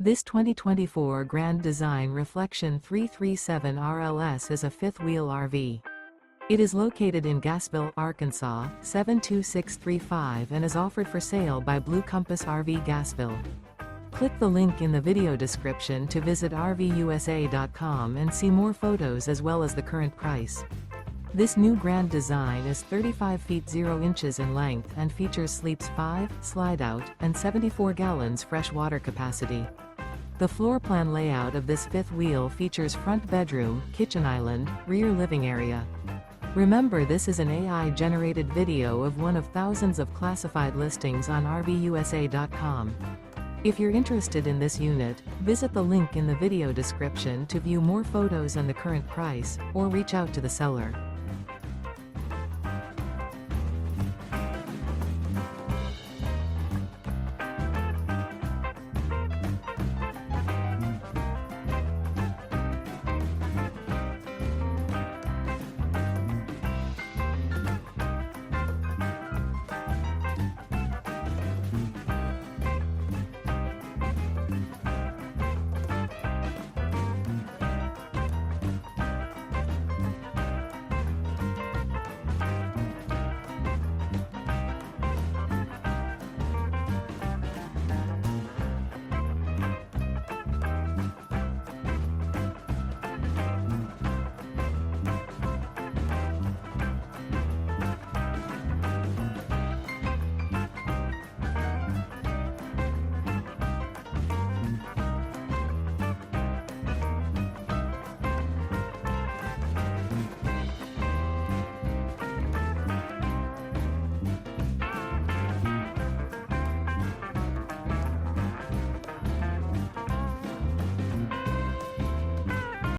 This 2024 Grand Design Reflection 337 RLS is a fifth-wheel RV. It is located in Gassville, Arkansas, 72635 and is offered for sale by Blue Compass RV Gassville. Click the link in the video description to visit RVUSA.com and see more photos as well as the current price. This new Grand Design is 35 feet 0 inches in length and features sleeps 5, Slideout, and 74 gallons fresh water capacity. The floor plan layout of this fifth wheel features front bedroom, kitchen island, rear living area. Remember, this is an AI-generated video of one of thousands of classified listings on RVUSA.com. If you're interested in this unit, visit the link in the video description to view more photos and the current price, or reach out to the seller.